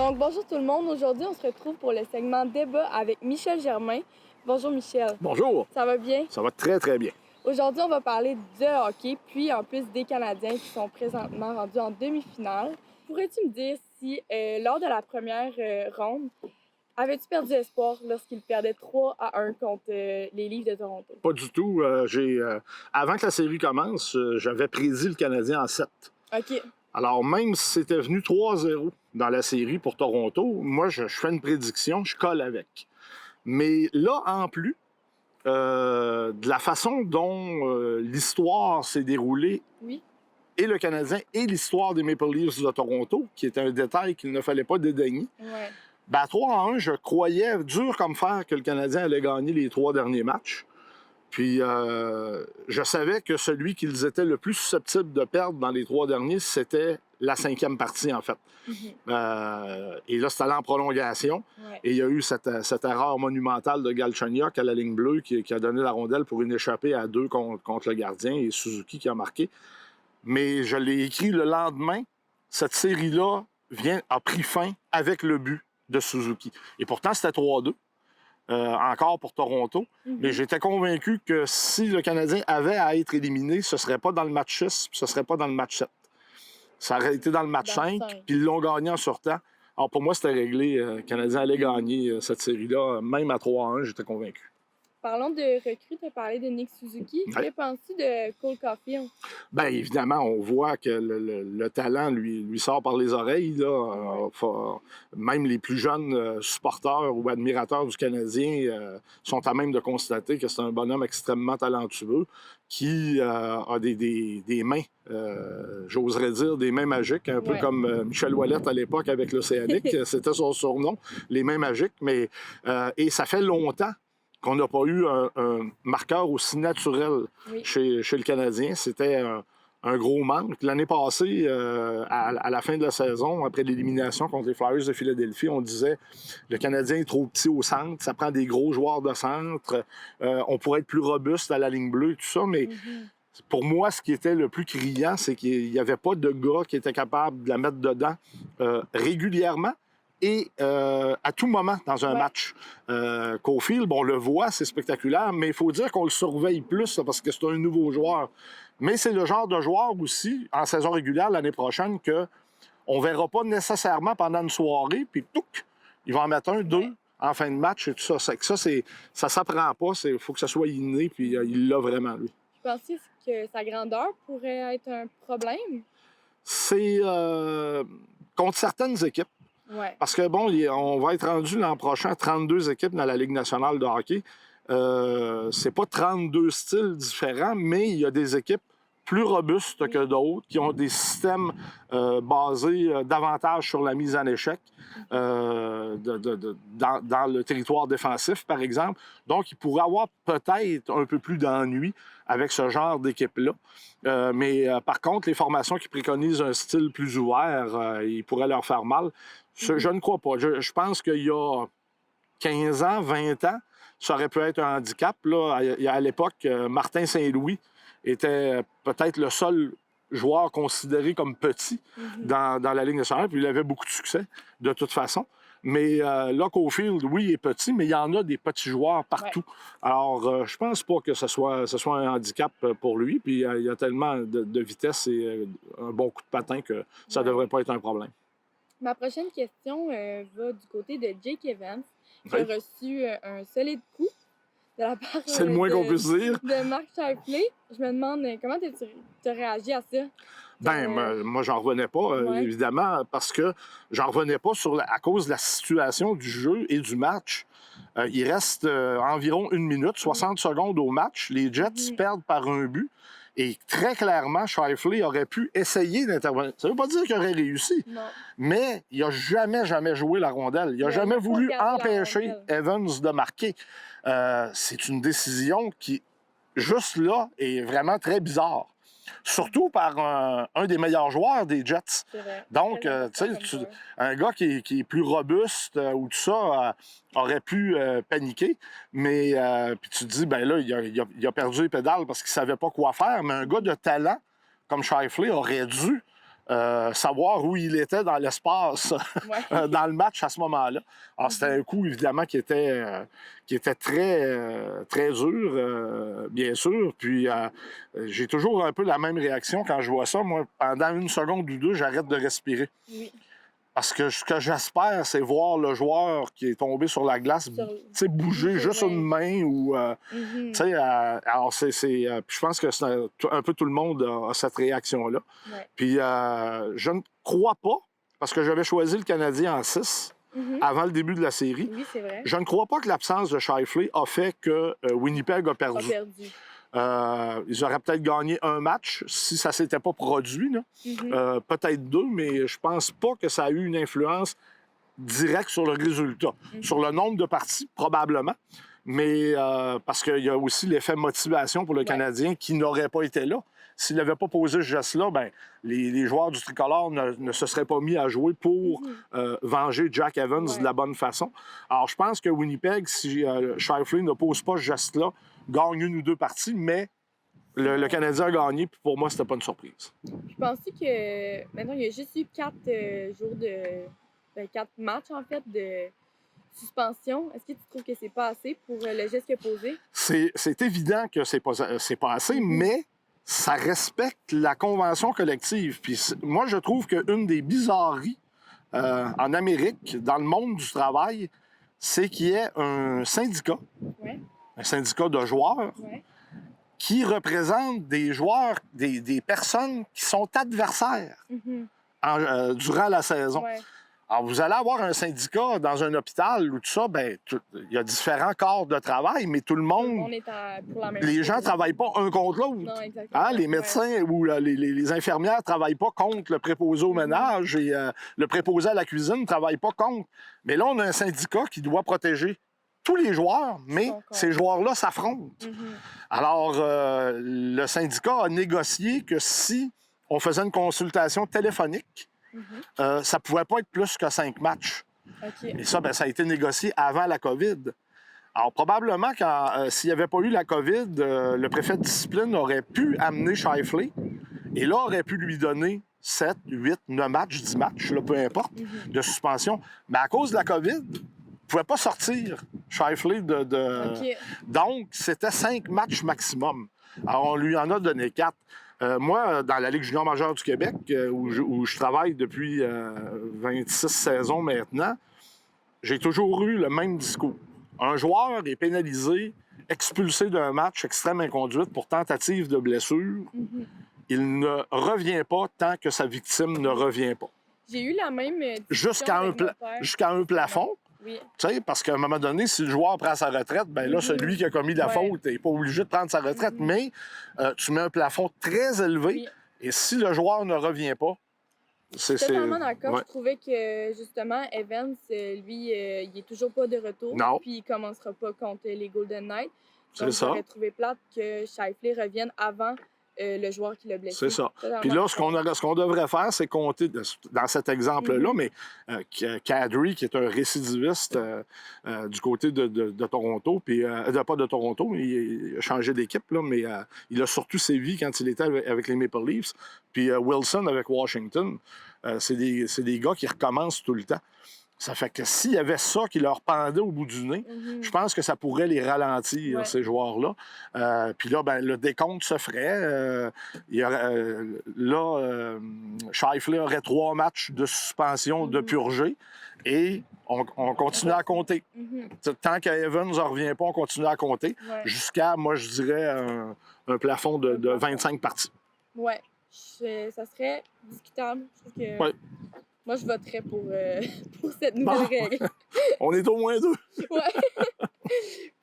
Donc, bonjour tout le monde. Aujourd'hui, on se retrouve pour le segment débat avec Michel Germain. Bonjour Michel. Bonjour. Ça va bien? Ça va très, très bien. Aujourd'hui, on va parler de hockey, puis en plus des Canadiens qui sont présentement rendus en demi-finale. Pourrais-tu me dire si, lors de la première ronde, avais-tu perdu espoir lorsqu'ils perdaient 3-1 contre les Leafs de Toronto? Pas du tout. Avant que la série commence, j'avais prédit le Canadien en 7. OK. Alors, même si c'était venu 3-0 dans la série pour Toronto, moi, je fais une prédiction, je colle avec. Mais là, en plus, de la façon dont l'histoire s'est déroulée, Oui. et le Canadien et l'histoire des Maple Leafs de Toronto, qui est un détail qu'il ne fallait pas dédaigner, Ouais. ben, à 3-1, je croyais dur comme fer que le Canadien allait gagner les 3 derniers matchs. Puis, je savais que celui qu'ils étaient le plus susceptible de perdre dans les 3 derniers, c'était la 5e partie, en fait. Et là, c'est allé en prolongation. Ouais. Et il y a eu cette erreur monumentale de Galchenyuk à la ligne bleue qui a donné la rondelle pour une échappée à 2 contre le gardien et Suzuki qui a marqué. Mais je l'ai écrit le lendemain. Cette série-là a pris fin avec le but de Suzuki. Et pourtant, c'était 3-2. Encore pour Toronto. Mais j'étais convaincu que si le Canadien avait à être éliminé, ce ne serait pas dans le match 6, ce ne serait pas dans le match 7. Ça aurait été dans le match 5, puis ils l'ont gagné en sortant. Alors pour moi, c'était réglé. Le Canadien allait gagner cette série-là, même à 3-1, j'étais convaincu. Parlons de recrues, tu as parlé de Nick Suzuki. Ouais. Que penses-tu de Cole Caulfield? Bien, évidemment, on voit que le talent lui sort par les oreilles. Là. Même les plus jeunes supporters ou admirateurs du Canadien sont à même de constater que c'est un bonhomme extrêmement talentueux qui a des mains, j'oserais dire, des mains magiques, un peu comme Michel Ouellette à l'époque avec l'Océanique. C'était son surnom, les mains magiques. Mais, et ça fait longtemps qu'on n'a pas eu un marqueur aussi naturel chez le Canadien. C'était un gros manque. L'année passée, à la fin de la saison, après l'élimination contre les Flyers de Philadelphie, on disait le Canadien est trop petit au centre, ça prend des gros joueurs de centre, on pourrait être plus robuste à la ligne bleue, tout ça, mais pour moi, ce qui était le plus criant, c'est qu'il n'y avait pas de gars qui était capable de la mettre dedans régulièrement. Et à tout moment dans un match. Caulfield, on le voit, c'est spectaculaire, mais il faut dire qu'on le surveille plus là, parce que c'est un nouveau joueur. Mais c'est le genre de joueur aussi, en saison régulière l'année prochaine, qu'on ne verra pas nécessairement pendant une soirée, puis touc, il va en mettre un, 2 en fin de match et tout ça. Ça ne s'apprend pas, il faut que ça soit inné, puis il l'a vraiment, lui. Tu penses que sa grandeur pourrait être un problème? C'est contre certaines équipes. Ouais. Parce que, bon, on va être rendu l'an prochain à 32 équipes dans la Ligue nationale de hockey. C'est pas 32 styles différents, mais il y a des équipes plus robustes que d'autres, qui ont des systèmes basés davantage sur la mise en échec dans le territoire défensif, par exemple. Donc, il pourrait avoir peut-être un peu plus d'ennui avec ce genre d'équipe-là. Mais par contre, les formations qui préconisent un style plus ouvert, il pourrait leur faire mal. Je ne crois pas. Je pense qu'il y a 15 ans, 20 ans, ça aurait pu être un handicap. Là. À l'époque, Martin Saint-Louis était peut-être le seul joueur considéré comme petit dans la Ligue nationale, puis il avait beaucoup de succès, de toute façon. Mais là, Caulfield, oui, il est petit, mais il y en a des petits joueurs partout. Ouais. Alors, je pense pas que ce soit un handicap pour lui, puis il y a tellement de vitesse et un bon coup de patin que ça devrait pas être un problème. Ma prochaine question va du côté de Jake Evans, qui a reçu un solide coup de la part c'est le moins qu'on puisse dire. De Mark Scheifele. Je me demande comment tu as réagi à ça? Moi, j'en revenais pas, évidemment, parce que j'en revenais pas à cause de la situation du jeu et du match. Il reste environ 1 minute, 60 secondes au match. Les Jets perdent par un but. Et très clairement, Scheifele aurait pu essayer d'intervenir. Ça ne veut pas dire qu'il aurait réussi, mais il n'a jamais joué la rondelle. Il n'a jamais voulu empêcher Evans de marquer. C'est une décision qui, juste là, est vraiment très bizarre. Surtout par un des meilleurs joueurs des Jets. Donc, tu sais, un gars qui est plus robuste ou tout ça aurait pu paniquer. Mais puis tu te dis, ben là, il a perdu les pédales parce qu'il ne savait pas quoi faire. Mais un gars de talent comme Scheifele aurait dû savoir où il était dans l'espace Ouais. dans le match à ce moment-là. Alors, c'était un coup, évidemment, qui était très dur, bien sûr. Puis, j'ai toujours un peu la même réaction quand je vois ça. Moi, pendant 1 seconde ou 2, j'arrête de respirer. Oui. Parce que ce que j'espère, c'est voir le joueur qui est tombé sur la glace bouger juste une main ou... Mhm. Alors, je pense que un peu tout le monde a cette réaction-là. Ouais. Puis, je ne crois pas, parce que j'avais choisi le Canadien en 6 avant le début de la série. Oui, c'est vrai. Je ne crois pas que l'absence de Scheifele a fait que Winnipeg a A perdu. perdu. Ils auraient peut-être gagné un match si ça ne s'était pas produit. Là. Peut-être 2, mais je pense pas que ça a eu une influence directe sur le résultat. Sur le nombre de parties, probablement. Mais parce qu'il y a aussi l'effet motivation pour le Canadien qui n'aurait pas été là. S'il n'avait pas posé ce geste-là, ben, les joueurs du tricolore ne se seraient pas mis à jouer pour venger Jack Evans de la bonne façon. Alors, je pense que Winnipeg, si Scheifele ne pose pas ce geste-là, gagne 1 ou 2 parties, mais le Canadien a gagné, puis pour moi, c'était pas une surprise. Je pensais que maintenant, il y a juste eu 4 jours de... 4 matchs, en fait, de suspension. Est-ce que tu trouves que c'est pas assez pour le geste qu'il a posé? C'est évident que c'est pas assez, mais ça respecte la convention collective. Puis moi, je trouve qu'une des bizarreries en Amérique, dans le monde du travail, c'est qu'il y ait un syndicat, un syndicat de joueurs, qui représente des joueurs, des personnes qui sont adversaires durant la saison. Alors, vous allez avoir un syndicat dans un hôpital ou tout ça, bien, il y a différents corps de travail, mais tout le monde... On est pour la même les chose. gens ne travaillent pas un contre l'autre. Non, exactement. Hein? Les médecins ou les infirmières ne travaillent pas contre le préposé au ménage et le préposé à la cuisine ne travaille pas contre. Mais là, on a un syndicat qui doit protéger tous les joueurs, mais ces joueurs-là s'affrontent. Alors, le syndicat a négocié que si on faisait une consultation téléphonique, ça ne pouvait pas être plus que 5 matchs. Et ça, bien, ça a été négocié avant la COVID. Alors, probablement, s'il n'y avait pas eu la COVID, le préfet de discipline aurait pu amener Scheifele et là, aurait pu lui donner 7, 8, 9 matchs, 10 matchs, là, peu importe, de suspension. Mais à cause de la COVID, il ne pouvait pas sortir Scheifele Donc, c'était 5 matchs maximum. Alors, on lui en a donné 4. Moi, dans la Ligue junior majeure du Québec, où je travaille depuis 26 saisons maintenant, j'ai toujours eu le même discours. Un joueur est pénalisé, expulsé d'un match, extrême inconduite pour tentative de blessure. Il ne revient pas tant que sa victime ne revient pas. J'ai eu la même Jusqu'à un plafond. Oui. Tu sais, parce qu'à un moment donné, si le joueur prend sa retraite, bien là, celui qui a commis la faute n'est pas obligé de prendre sa retraite. Mais tu mets un plafond très élevé et si le joueur ne revient pas, c'est totalement d'accord. Je trouvais que, justement, Evans, lui, il est toujours pas de retour. Non. Puis il commencera pas contre les Golden Knights. C'est ça. J'aurais trouvé plate que Scheifele revienne avant le joueur qui l'a blessé. C'est ça. Puis là, ce qu'on devrait faire, c'est compter, dans cet exemple-là, mais Kadri, qui est un récidiviste du côté de Toronto, puis pas de Toronto, mais il a changé d'équipe, là, mais il a surtout sévi quand il était avec les Maple Leafs, puis Wilson avec Washington. C'est des gars qui recommencent tout le temps. Ça fait que s'il y avait ça qui leur pendait au bout du nez, je pense que ça pourrait les ralentir, ces joueurs-là. Puis là, ben, le décompte se ferait. Scheifele aurait 3 matchs de suspension de purgée et on continue à compter. Tant qu'Evans ne revient pas, on continue à compter jusqu'à, moi, je dirais, un plafond de 25 parties. Oui, ça serait discutable. Je trouve que... Moi, je voterais pour cette nouvelle règle. On est au moins 2. Ouais.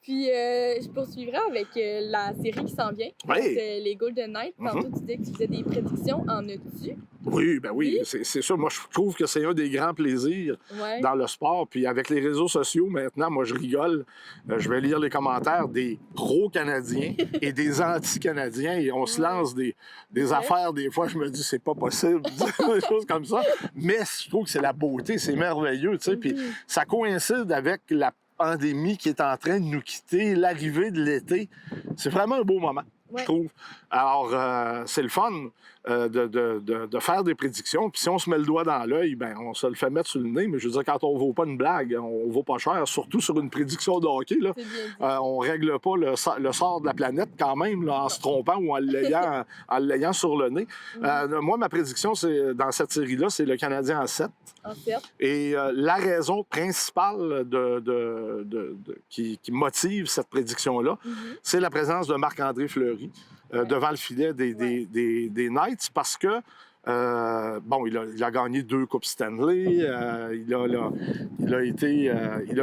Puis, je poursuivrai avec la série qui s'en vient. Les Golden Knights. Tantôt, tu disais que tu faisais des prédictions. En as-tu? Oui, ben oui, c'est sûr. Moi, je trouve que c'est un des grands plaisirs dans le sport. Puis avec les réseaux sociaux, maintenant, moi, je rigole. Je vais lire les commentaires des pro-Canadiens et des anti-Canadiens. Et on se lance des affaires. Des fois, je me dis, c'est pas possible. Des choses comme ça. Mais je trouve que c'est la beauté. C'est merveilleux, tu sais. Puis ça coïncide avec la pandémie qui est en train de nous quitter, l'arrivée de l'été. C'est vraiment un beau moment. je trouve. Alors, c'est le fun de faire des prédictions. Puis si on se met le doigt dans l'œil, ben on se le fait mettre sur le nez. Mais je veux dire, quand on ne vaut pas une blague, on ne vaut pas cher, surtout sur une prédiction de hockey. Là. On ne règle pas le sort de la planète quand même là, en se trompant ou en l'ayant sur le nez. Moi, ma prédiction, c'est dans cette série-là, c'est le Canadien en 7. Et la raison principale qui motive cette prédiction-là, c'est la présence de Marc-André Fleury devant le filet des Knights parce que, il a gagné 2 Coupes Stanley, il a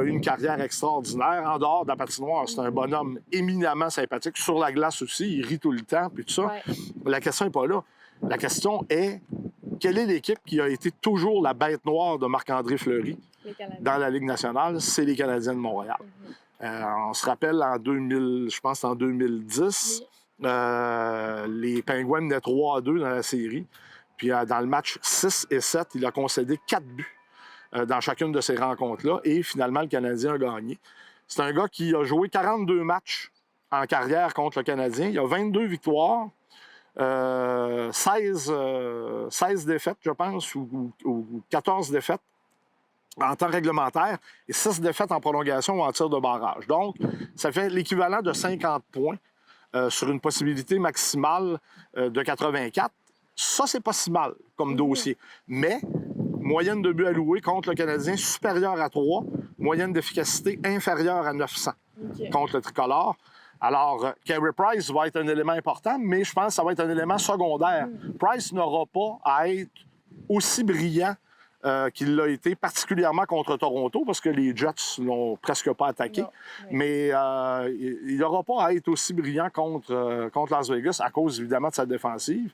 eu une carrière extraordinaire. En dehors de la patinoire, c'est un bonhomme éminemment sympathique. Sur la glace aussi, il rit tout le temps, puis tout ça. Ouais. La question n'est pas là. La question est, quelle est l'équipe qui a été toujours la bête noire de Marc-André Fleury dans la Ligue nationale? C'est les Canadiens de Montréal. On se rappelle, en 2010, les Penguins menaient 3-2 dans la série. Puis dans le match 6 et 7, il a concédé 4 buts dans chacune de ces rencontres-là. Et finalement, le Canadien a gagné. C'est un gars qui a joué 42 matchs en carrière contre le Canadien. Il a 22 victoires. 16 défaites, je pense, ou 14 défaites en temps réglementaire et 6 défaites en prolongation ou en tir de barrage. Donc, ça fait l'équivalent de 50 points sur une possibilité maximale de 84. Ça, c'est pas si mal comme dossier. Mais, moyenne de buts alloués contre le Canadien supérieure à 3, moyenne d'efficacité inférieure à 900 contre le tricolore. Alors, Carey Price va être un élément important, mais je pense que ça va être un élément secondaire. Price n'aura pas à être aussi brillant qu'il l'a été, particulièrement contre Toronto, parce que les Jets ne l'ont presque pas attaqué. Mais il n'aura pas à être aussi brillant contre Las Vegas, à cause, évidemment, de sa défensive,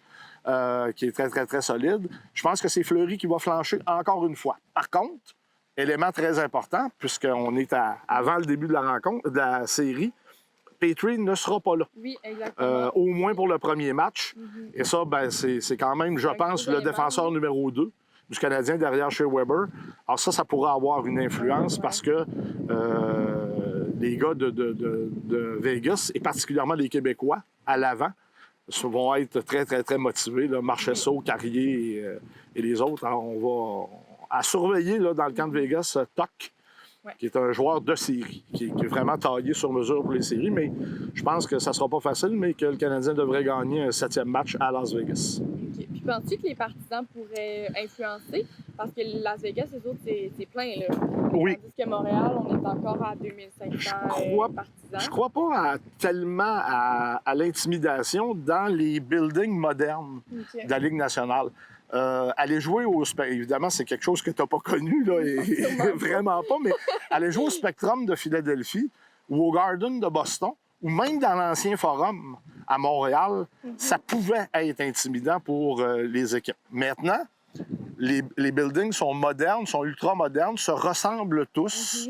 qui est très, très, très solide. Je pense que c'est Fleury qui va flancher encore une fois. Par contre, élément très important, puisqu'on est avant le début de de la série, Petrie ne sera pas là. Oui, exactement. Au moins pour le premier match. Et ça, c'est quand même, je pense, le défenseur numéro 2 du Canadien derrière Shea Weber. Alors ça pourrait avoir une influence parce que les gars de Vegas, et particulièrement les Québécois, à l'avant, vont être très, très, très motivés. Là. Marchessault, Carrier et les autres. Alors on va surveiller là, dans le camp de Vegas, Toc, qui est un joueur de série, qui est vraiment taillé sur mesure pour les séries. Mais je pense que ça ne sera pas facile, mais que le Canadien devrait gagner un 7e match à Las Vegas. Okay. Puis penses-tu que les partisans pourraient influencer? Parce que Las Vegas, eux autres, c'est plein, là. Oui. Tandis que Montréal, on est encore à 2500 partisans. Je crois pas tellement à l'intimidation dans les buildings modernes de la Ligue nationale. Aller jouer évidemment, c'est quelque chose que tu n'as pas connu, là, et vraiment pas, mais aller jouer au Spectrum de Philadelphie ou au Garden de Boston, ou même dans l'ancien Forum à Montréal, ça pouvait être intimidant pour les équipes. Maintenant, les buildings sont modernes, sont ultra-modernes, se ressemblent tous.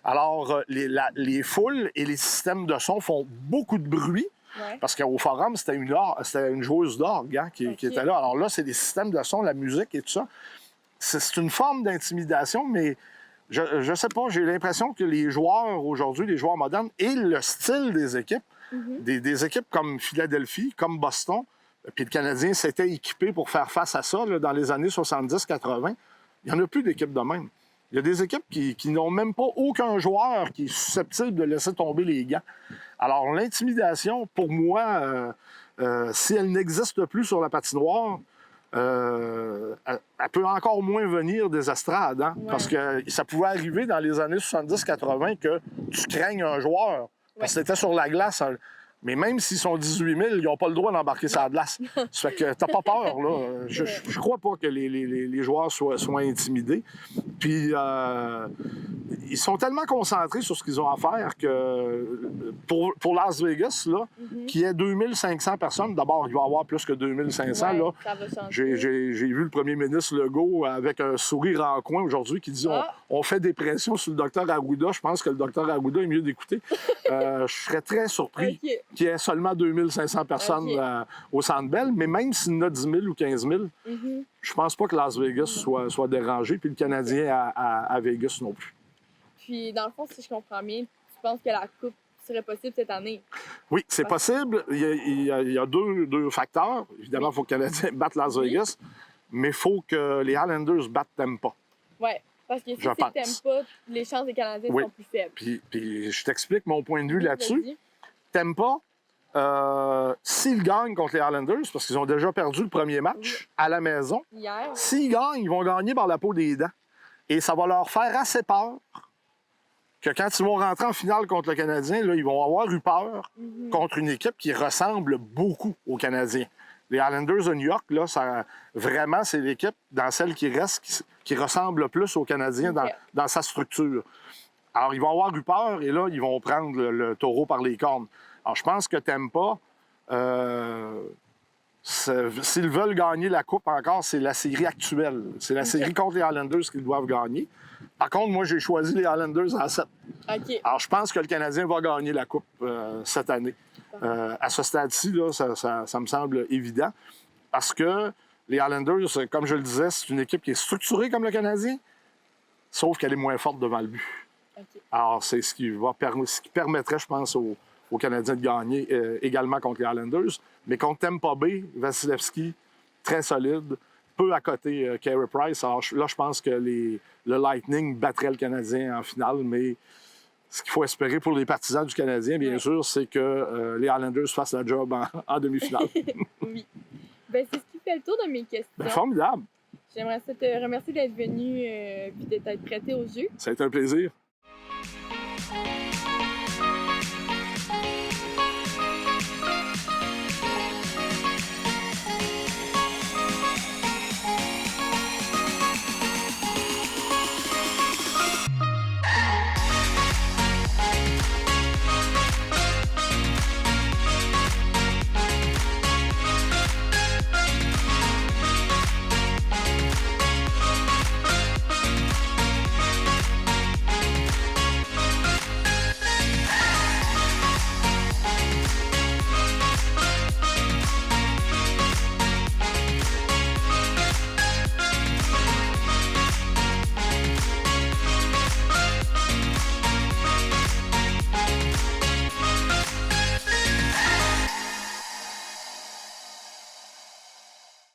Alors, les foules et les systèmes de son font beaucoup de bruit. Parce qu'au Forum, c'était une joueuse d'orgue qui était là. Alors là, c'est des systèmes de son, la musique et tout ça. C'est une forme d'intimidation, mais je sais pas, j'ai l'impression que les joueurs aujourd'hui, les joueurs modernes, et le style des équipes, des équipes comme Philadelphie, comme Boston, puis le Canadien s'était équipé pour faire face à ça là, dans les années 70-80, il n'y en a plus d'équipes de même. Il y a des équipes qui n'ont même pas aucun joueur qui est susceptible de laisser tomber les gants. Alors, l'intimidation, pour moi, si elle n'existe plus sur la patinoire, elle peut encore moins venir des estrades. Hein? Parce que ça pouvait arriver dans les années 70-80 que tu craignes un joueur. Parce que c'était sur la glace. Mais même s'ils sont 18 000, ils n'ont pas le droit d'embarquer sur la glace. Ça fait que t'as pas peur, là. Je crois pas que les joueurs soient intimidés. Puis, ils sont tellement concentrés sur ce qu'ils ont à faire que pour Las Vegas, là, qui est 2500 personnes, d'abord, il va y avoir plus que 2500. Là. Ça va changer. J'ai vu le premier ministre Legault avec un sourire en coin aujourd'hui qui dit on fait des pressions sur le docteur Arruda. Je pense que le docteur Arruda est mieux d'écouter. Je serais très surpris qu'il y ait seulement 2500 personnes au Centre Bell, mais même s'il y en a 10 000 ou 15 000, je pense pas que Las Vegas soit dérangé, puis le Canadien à Vegas non plus. Puis, dans le fond, si je comprends bien, tu penses que la Coupe serait possible cette année. Oui, c'est possible. Il y a deux facteurs. Évidemment, il faut que le Canadien batte Las Vegas, mais il faut que les Islanders battent Tampa. Oui, parce que si Je c'est pense. Tampa, les chances des Canadiens Oui. sont plus faibles. Puis je t'explique mon point de vue Oui, là-dessus. vas-y. Tampa, s'ils gagnent contre les Islanders, parce qu'ils ont déjà perdu le premier match à la maison, Hier, s'ils gagnent, ils vont gagner par la peau des dents. Et ça va leur faire assez peur que quand ils vont rentrer en finale contre le Canadien, là, ils vont avoir eu peur contre une équipe qui ressemble beaucoup aux Canadiens. Les Islanders de New York, là, vraiment, c'est l'équipe, dans celle qui reste, qui ressemble le plus aux Canadiens dans sa structure. Alors, ils vont avoir eu peur et là, ils vont prendre le taureau par les cornes. Alors, je pense que Tampa, s'ils veulent gagner la Coupe encore, c'est la série actuelle. C'est la série contre les Islanders qu'ils doivent gagner. Par contre, moi, j'ai choisi les Islanders à 7. OK. Alors, je pense que le Canadien va gagner la Coupe cette année. À ce stade-ci, là, ça me semble évident. Parce que les Islanders, comme je le disais, c'est une équipe qui est structurée comme le Canadien, sauf qu'elle est moins forte devant le but. OK. Alors, c'est ce qui permettrait, je pense, aux Canadiens de gagner également contre les Islanders. Mais contre Tampa Bay, Vasilevski, très solide, peu à côté Carey Price. Alors là, je pense que le Lightning battrait le Canadien en finale, mais ce qu'il faut espérer pour les partisans du Canadien, bien sûr, c'est que les Islanders fassent la job en demi-finale. Oui. Ben, c'est ce qui fait le tour de mes questions. Ben, formidable! J'aimerais te remercier d'être venu et d'être prêté au jeu. Ça a été un plaisir.